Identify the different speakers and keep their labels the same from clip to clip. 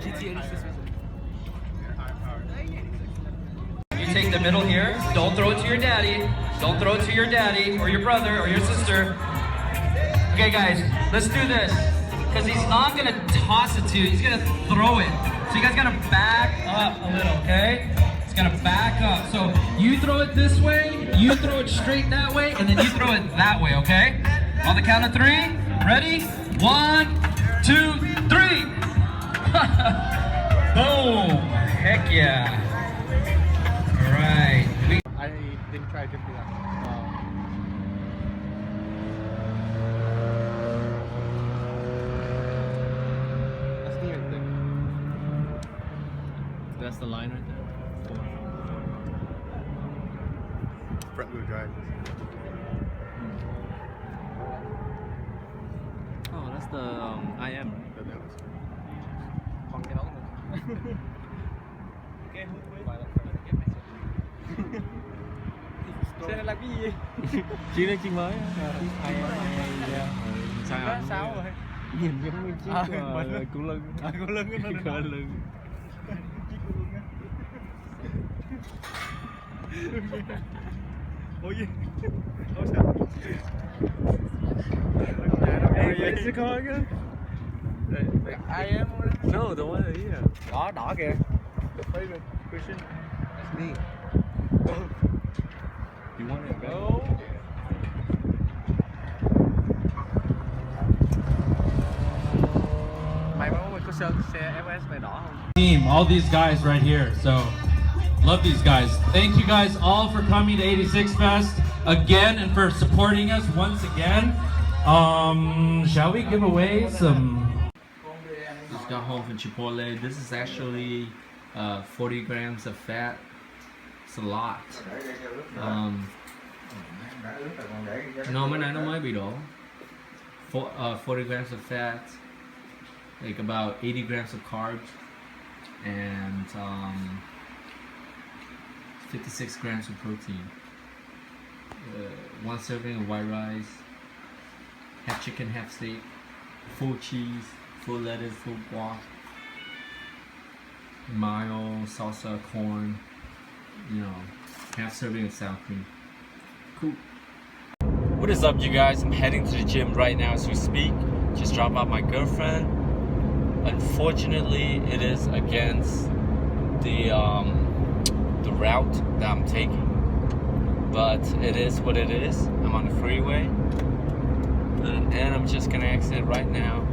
Speaker 1: You take the middle here. Don't throw it to your daddy. Don't throw it to your daddy or your brother or your sister. Okay, guys, let's do this. Because he's not going to toss it to you. He's going to throw it. So you guys got to back up a little, okay? It's going to back up. So you throw it this way, you throw it straight that way, and then you throw it that way, okay? On the count of 3, ready? 1, 2, 3. Boom! Heck yeah. All right.
Speaker 2: I didn't try jumping up. That's the right thing.
Speaker 3: That's the line right there.
Speaker 2: Front wheel drive.
Speaker 3: Oh, that's the IM.
Speaker 2: That was.
Speaker 4: Bằng cái đó cũng được. Ok, hút với. Xe này là cái gì?
Speaker 3: Chiếc đó chiếc mới. Sao?
Speaker 4: 6 rồi.
Speaker 3: Nhìn giống như chiếc cu lưng.
Speaker 4: Cu lưng
Speaker 3: Cu lưng.
Speaker 4: Ủa gì? Ủa sao?
Speaker 3: It's a car again?
Speaker 4: I am.
Speaker 3: No, the one here.
Speaker 4: Đó, đỏ kìa. Favorite Christian.
Speaker 2: That's me.
Speaker 3: You want it?
Speaker 4: Go. Mày có sơn xe FS này đỏ không?
Speaker 1: Team, all these guys right here. So, love these guys. Thank you guys all for coming to 86 Fest again and for supporting us once again. Shall we give away some?
Speaker 3: Just got home from Chipotle. This is actually 40 grams of fat. It's a lot. No, mấy này nó mới bị đổ. 40 grams of fat, like about 80 grams of carbs, and 56 grams of protein. 1 serving of white rice, half chicken, half steak, full cheese, full lettuce, full guac, mayo, salsa, corn, you know, half serving of sour cream. Cool. What is up, you guys? I'm heading to the gym right now as we speak. Just dropped off my girlfriend. Unfortunately, it is against the route that I'm taking, but it is what it is. I'm on the freeway, and I'm just gonna exit right now.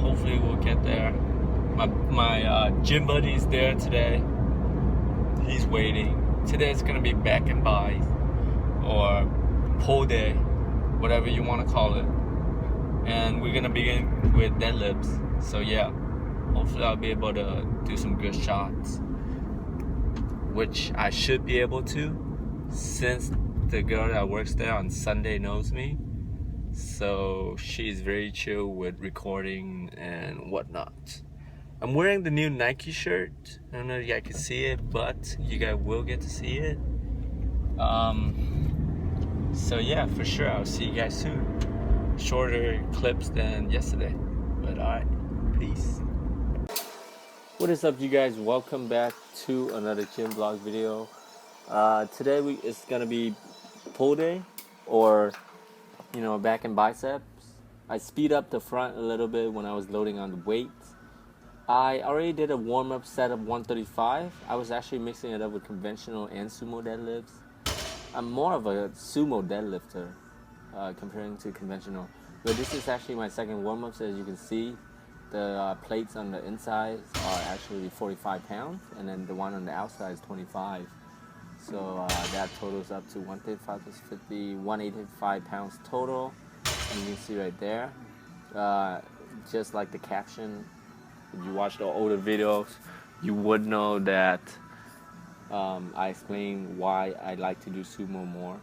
Speaker 3: Hopefully, we'll get there. My gym buddy is there today. He's waiting. Today it's gonna be back and by, or pull day, whatever you want to call it. And we're gonna begin with deadlifts. So yeah, hopefully I'll be able to do some good shots, which I should be able to, since the girl that works there on Sunday knows me. So she's very chill with recording and whatnot. I'm wearing the new Nike shirt. I don't know if you guys can see it, but you guys will get to see it. So yeah, for sure, I'll see you guys soon. Shorter clips than yesterday, but alright, peace. What is up, you guys? Welcome back to another gym vlog video. Today it's gonna be pull day, or you know, back and biceps. I speed up the front a little bit when I was loading on the weights. I already did a warm-up set of 135. I was actually mixing it up with conventional and sumo deadlifts. I'm more of a sumo deadlifter comparing to conventional. But this is actually my second warm-up, so as you can see, the plates on the inside are actually 45 pounds, and then the one on the outside is 25. So that totals up to 135 plus 50, 185 pounds total. And you can see right there, just like the caption, if you watch the older videos, you would know that I explain why I like to do sumo more.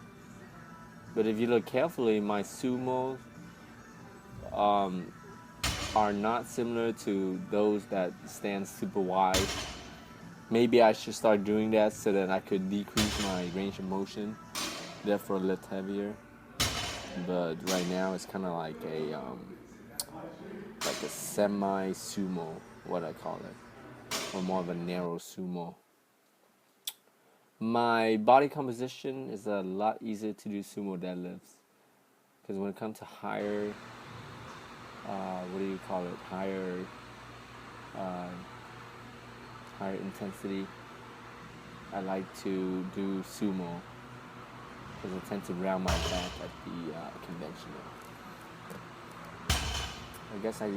Speaker 3: But if you look carefully, my sumos are not similar to those that stand super wide. Maybe I should start doing that so that I could decrease my range of motion, therefore lift heavier. But right now it's kind of like a like a semi sumo, what I call it, or more of a narrow sumo. My body composition is a lot easier to do sumo deadlifts, because when it comes to higher, higher intensity, I like to do sumo, because I tend to round my back at the conventional. I guess I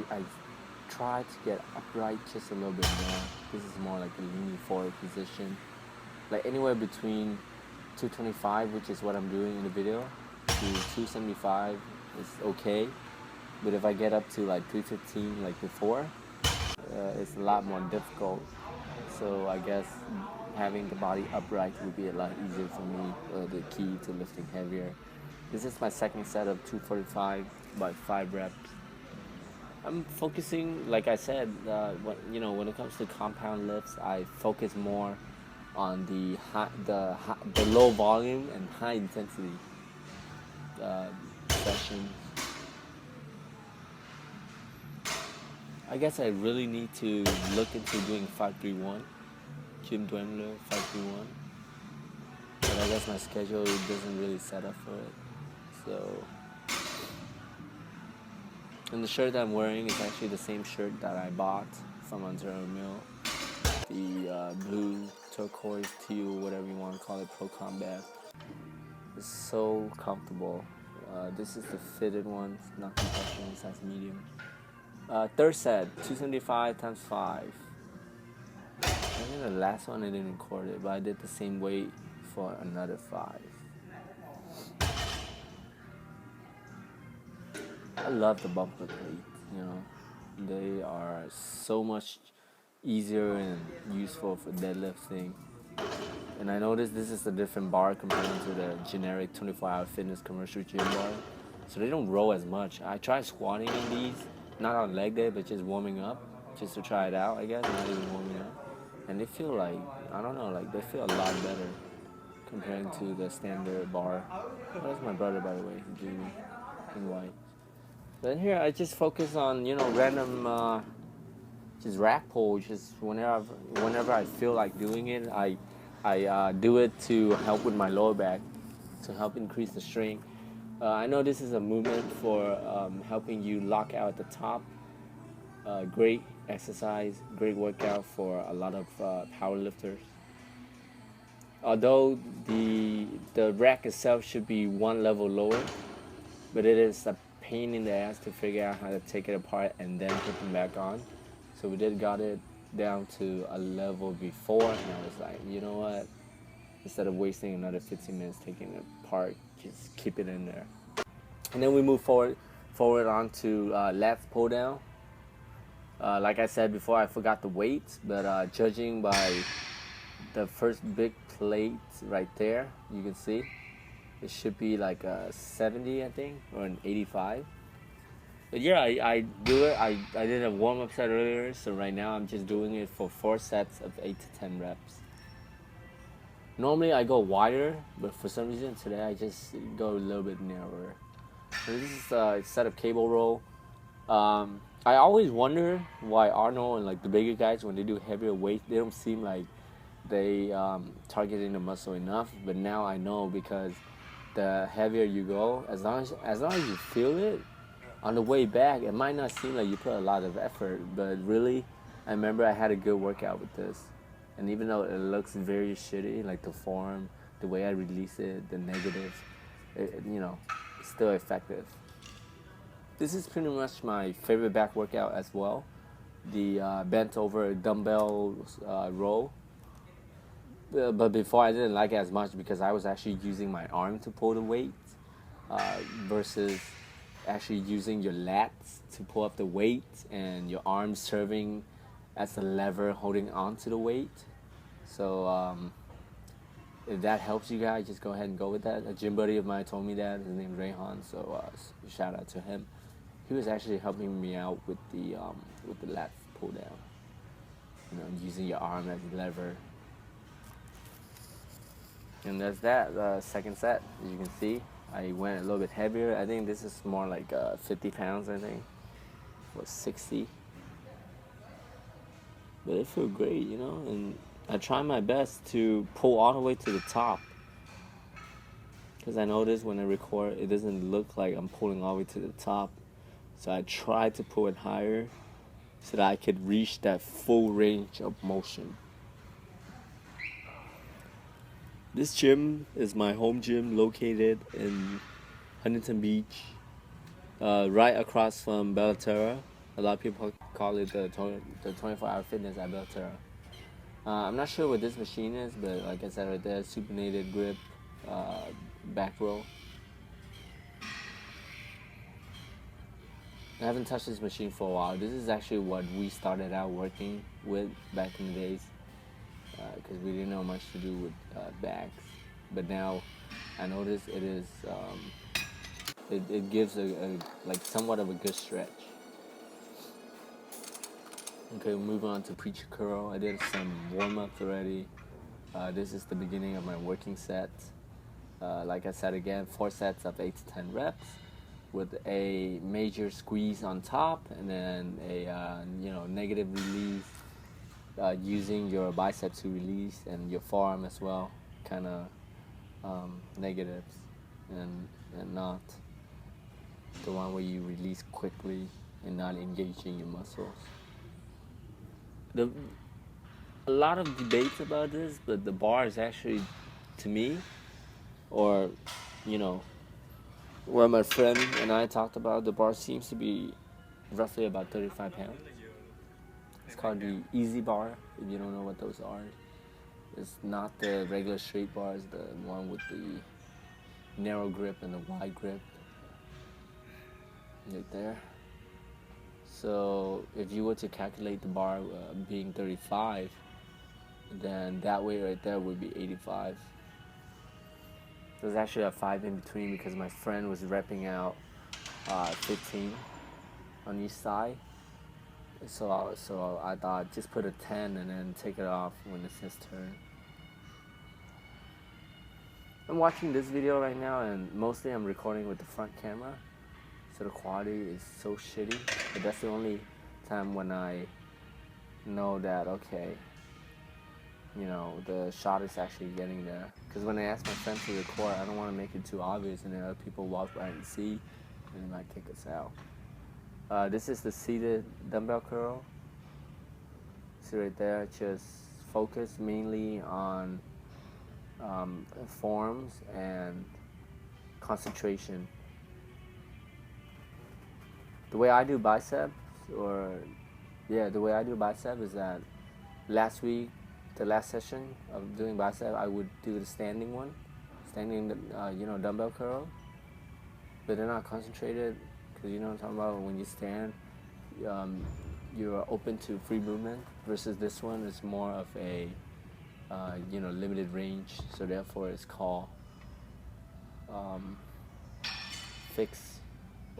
Speaker 3: try to get upright just a little bit more. This is more like a leaning forward position. Like anywhere between 225, which is what I'm doing in the video, to 275 is okay. But if I get up to like 315 like before, it's a lot more difficult. So I guess having the body upright would be a lot easier for me, the key to lifting heavier. This is my second set of 245 by 5 reps. I'm focusing, like I said, when it comes to compound lifts, I focus more on the low volume and high intensity sessions. I guess I really need to look into doing 531, Jim Dwendler 531, but I guess my schedule doesn't really set up for it. So, and the shirt that I'm wearing is actually the same shirt that I bought from Ontario Mill, the blue, turquoise, teal, whatever you want to call it, Pro Combat. It's so comfortable. This is the fitted one, not compression, size medium. Third set, 275 times 5. I think the last one I didn't record it, but I did the same weight for another 5. I love the bumper plate, They are so much easier and useful for deadlifting. And I noticed this is a different bar compared to the generic 24-hour fitness commercial gym bar. So they don't roll as much. I tried squatting in these, not on leg day, but just warming up, just to try it out, I guess, not even warming up. And they feel like, I don't know, like they feel a lot better comparing to the standard bar. That's my brother, by the way, Jimmy, in white. Then here I just focus on, random, just rack pull, just whenever I feel like doing it, I do it to help with my lower back, to help increase the strength. I know this is a movement for helping you lock out at the top. Great exercise, great workout for a lot of power lifters. Although the rack itself should be one level lower, but it is a pain in the ass to figure out how to take it apart and then put them back on. So we got it down to a level before, and I was like, you know what? Instead of wasting another 15 minutes taking it apart, just keep it in there. And then we move forward onto left pull down. Like I said before, I forgot the weight, but judging by the first big plate right there, you can see it should be like a 70, I think, or an 85. But yeah, I do it. I did a warm-up set earlier, so right now I'm just doing it for 4 sets of 8 to 10 reps. Normally I go wider, but for some reason today I just go a little bit narrower. So this is a set of cable roll. I always wonder why Arnold and like the bigger guys, when they do heavier weight, they don't seem like they targeting the muscle enough. But now I know, because the heavier you go, as long as you feel it on the way back, it might not seem like you put a lot of effort, but really, I remember I had a good workout with this. And even though it looks very shitty, like the form, the way I release it, the negatives, it's still effective. This is pretty much my favorite back workout as well. The bent over dumbbell row. But before I didn't like it as much because I was actually using my arm to pull the weight versus actually using your lats to pull up the weight and your arms serving as a lever holding on to the weight. So if that helps you guys, just go ahead and go with that. A gym buddy of mine told me that. His name is Rayhan, so shout out to him. He was actually helping me out with the lat pull down. Using your arm as a lever. And that's that. Second set, as you can see, I went a little bit heavier. I think this is more like 50 pounds, I think. what, 60. But it feels great, you know, and I try my best to pull all the way to the top. Because I notice when I record, it doesn't look like I'm pulling all the way to the top. So I try to pull it higher so that I could reach that full range of motion. This gym is my home gym located in Huntington Beach, right across from Bellaterra. A lot of people call it the 24-hour fitness at Bellaterra. I'm not sure what this machine is, but like I said right there, supinated grip, back row. I haven't touched this machine for a while. This is actually what we started out working with back in the days, because we didn't know much to do with backs. But now I notice it is, it gives a like somewhat of a good stretch. Okay, we'll move on to preacher curl. I did some warm-ups already. This is the beginning of my working set. Like I said again, 4 sets of 8 to 10 reps with a major squeeze on top, and then a negative release using your biceps to release and your forearm as well, kind of negatives, and not the one where you release quickly and not engaging your muscles. A lot of debates about this, but the bar is actually, to me, or where my friend and I talked about, the bar seems to be roughly about 35 pounds. It's called the Easy Bar, if you don't know what those are. It's not the regular straight bar, it's the one with the narrow grip and the wide grip. Right there. So if you were to calculate the bar being 35, then that weight right there would be 85. There's actually a 5 in between because my friend was repping out 15 on each side. So I thought just put a 10 and then take it off when it's his turn. I'm watching this video right now, and mostly I'm recording with the front camera, so the quality is so shitty. But that's the only time when I know that, okay, the shot is actually getting there. Because when I ask my friend to record, I don't want to make it too obvious, and then other people walk by and see, and they might kick us out. This is the seated dumbbell curl. See right there, just focus mainly on forms and concentration. The way I do bicep is that last week, the last session of doing bicep, I would do the standing dumbbell curl, but they're not concentrated, because you know what I'm talking about. When you stand, you're open to free movement, versus this one is more of a limited range, so therefore it's called fixed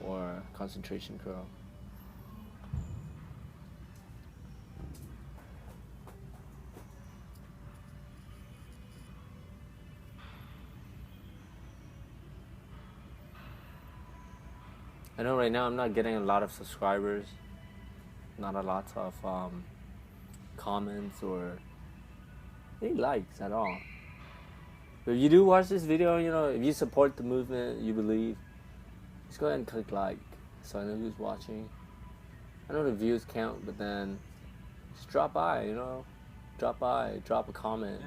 Speaker 3: or concentration curl. I know right now I'm not getting a lot of subscribers, not a lot of comments or any likes at all. But if you do watch this video, if you support the movement, you believe, just go ahead and click like, so I know who's watching. I know the views count, but then just drop by, drop a comment,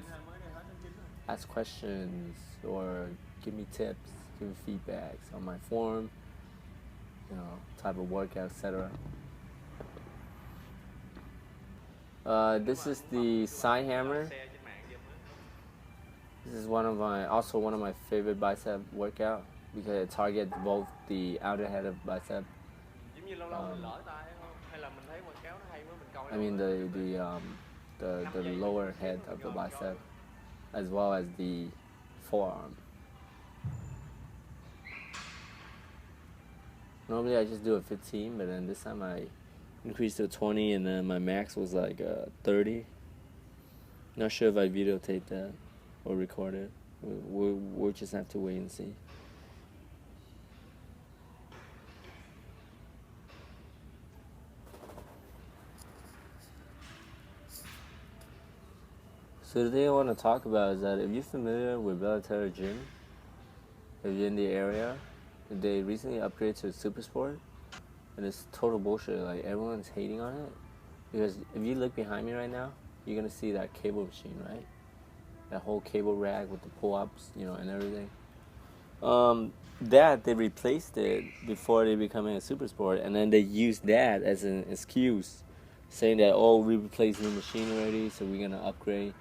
Speaker 3: ask questions, or give me tips, give me feedbacks on my form, type of workout, etc. This is the side hammer. This is also one of my favorite bicep workout, because it targets both the outer head of bicep. The lower head of the bicep, as well as the forearm. Normally I just do a 15, but then this time I increased to 20, and then my max was like 30. Not sure if I videotaped that or recorded. We'll just have to wait and see. So the thing I want to talk about is that if you're familiar with Bellaterra Gym, if you're in the area, they recently upgraded to Super Sport, and it's total bullshit. Like, everyone's hating on it, because if you look behind me right now, you're gonna see that cable machine, right? That whole cable rack with the pull-ups, and everything. That they replaced it before they becoming a Super Sport, and then they used that as an excuse, saying that, oh, we replaced new machine already, so we're gonna upgrade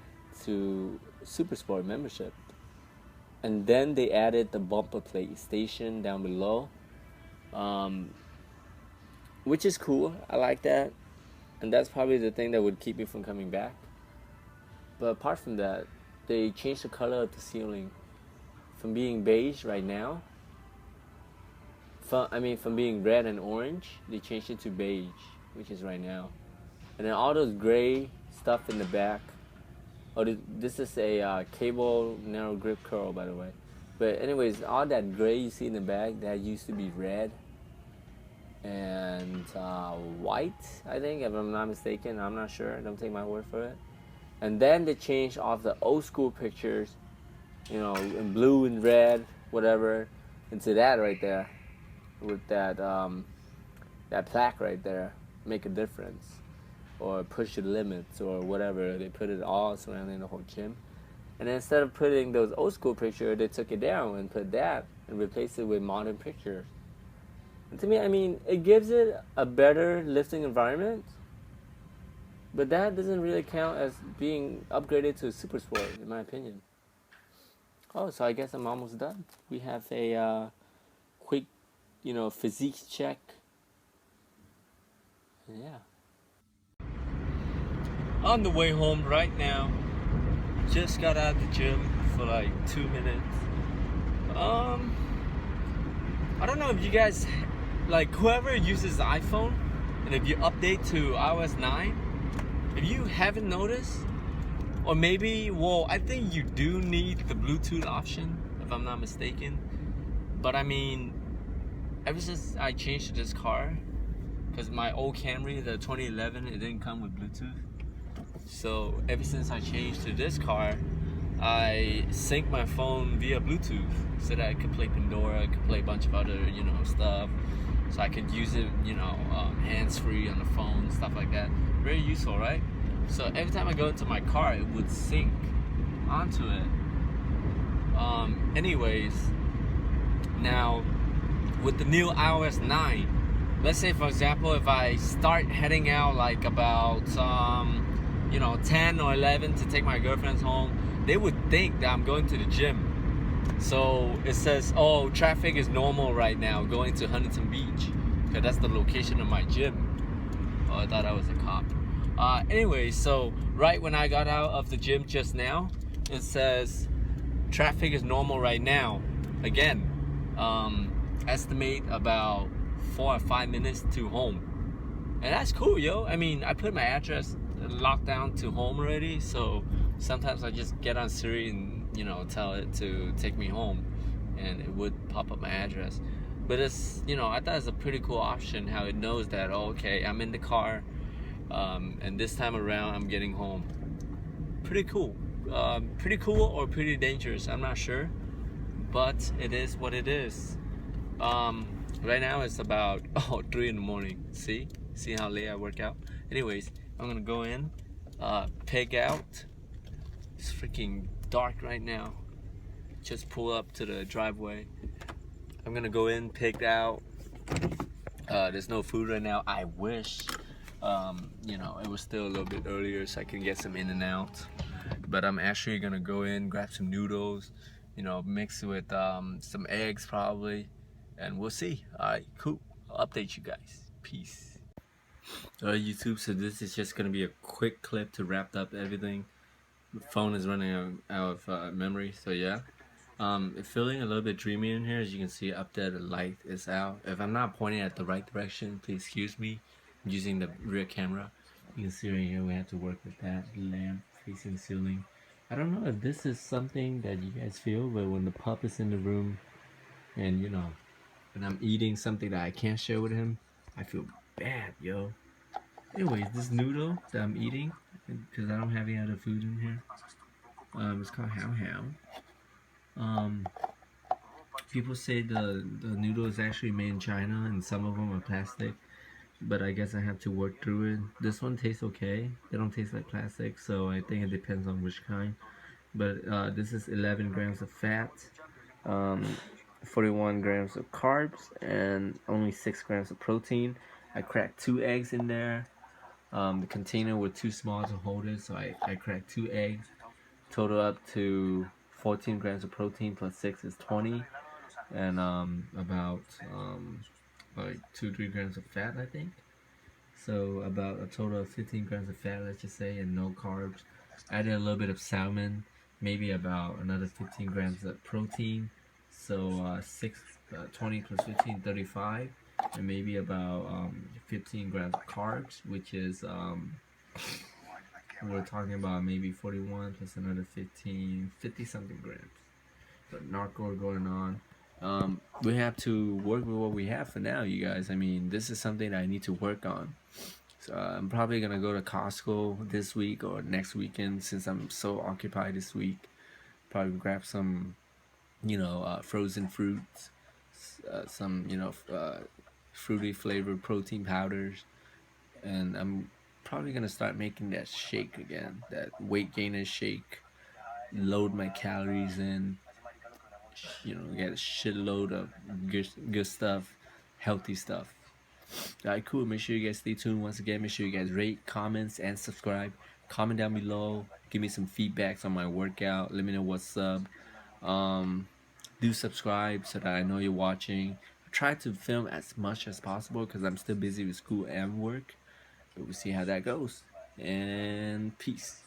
Speaker 3: to Super Sport membership. And then they added the bumper plate station down below, which is cool. I like that, and that's probably the thing that would keep me from coming back. But apart from that, they changed the color of the ceiling from being beige right now. From being red and orange, they changed it to beige, which is right now. And then all those gray stuff in the back. Oh, this is a cable narrow grip curl, by the way. But anyways, all that gray you see in the back, that used to be red and white, I think, if I'm not mistaken. I'm not sure. Don't take my word for it. And then they changed off the old school pictures, in blue and red, whatever, into that right there, with that plaque right there, make a difference, or push the limits, or whatever. They put it all surrounding the whole gym. And then instead of putting those old school pictures, they took it down and put that and replaced it with modern pictures. And to me, it gives it a better lifting environment, but that doesn't really count as being upgraded to a Super Sport, in my opinion. Oh, so I guess I'm almost done. We have a quick, physique check. Yeah. On the way home right now. Just got out of the gym for like 2 minutes. I don't know if you guys, like, whoever uses the iPhone, and if you update to iOS 9, if you haven't noticed, or maybe, I think you do need the Bluetooth option, if I'm not mistaken. But ever since I changed to this car, because my old Camry, the 2011, it didn't come with Bluetooth. So ever since I changed to this car, I sync my phone via Bluetooth so that I could play Pandora, I could play a bunch of other, stuff. So I could use it, hands-free on the phone, stuff like that. Very useful, right? So every time I go into my car, it would sync onto it. Anyways, now with the new iOS 9, let's say, for example, if I start heading out like about 10 or 11 to take my girlfriends home, they would think that I'm going to the gym. So it says, oh, traffic is normal right now going to Huntington Beach, because that's the location of my gym. Oh, I thought I was a cop. Anyway, so right when I got out of the gym just now, it says traffic is normal right now. Again, estimate about 4 or 5 minutes to home. And that's cool, yo. I put my address locked down to home already, so sometimes I just get on Siri and tell it to take me home, and it would pop up my address. But it's I thought it's a pretty cool option how it knows that, oh, okay, I'm in the car, and this time around I'm getting home. Pretty cool. Pretty cool or pretty dangerous, I'm not sure, but it is what it is. Right now it's about 3 in the morning. See how late I work out. Anyways, I'm gonna go in, pig out. It's freaking dark right now. Just pull up to the driveway. I'm gonna go in, pig out. There's no food right now. I wish it was still a little bit earlier so I can get some in and out. But I'm actually gonna go in, grab some noodles, mix it with some eggs probably, and we'll see. Alright, cool. I'll update you guys. Peace. YouTube, so this is just gonna be a quick clip to wrap up everything. The phone is running out of memory, so yeah. It's feeling a little bit dreamy in here. As you can see up there, the light is out. If I'm not pointing at the right direction, please excuse me. I'm using the rear camera. You can see right here we have to work with that lamp facing the ceiling. I don't know if this is something that you guys feel, but when the pup is in the room and when I'm eating something that I can't share with him, I feel bad, yo. Anyways, this noodle that I'm eating, because I don't have any other food in here, It's called Hao Hao. People say the noodle is actually made in China, and some of them are plastic. But I guess I have to work through it. This one tastes okay. They don't taste like plastic, so I think it depends on which kind. But this is 11 grams of fat, 41 grams of carbs, and only 6 grams of protein. I cracked 2 eggs in there. The container was too small to hold it, so I cracked 2 eggs. Total up to 14 grams of protein plus 6 is 20, and about like 2-3 grams of fat, I think. So about a total of 15 grams of fat, let's just say, and no carbs. Added a little bit of salmon, maybe about another 15 grams of protein. So 20 plus 15, 35, and maybe about 15 grams of carbs, which is we're talking about maybe 41 plus another 15, 50 something grams. But narco going on. We have to work with what we have for now, you guys. I mean, this is something I need to work on. So I'm probably gonna go to Costco this week or next weekend, since I'm so occupied this week. Probably grab some, frozen fruits, some, fruity flavored protein powders, and I'm probably gonna start making that shake again, that weight gainer shake. Load my calories in. Get a shitload of good stuff, healthy stuff. Alright, cool. Make sure you guys stay tuned. Once again, make sure you guys rate, comments, and subscribe. Comment down below. Give me some feedbacks on my workout. Let me know what's up. Do subscribe so that I know you're watching. I try to film as much as possible because I'm still busy with school and work. But we'll see how that goes. And peace.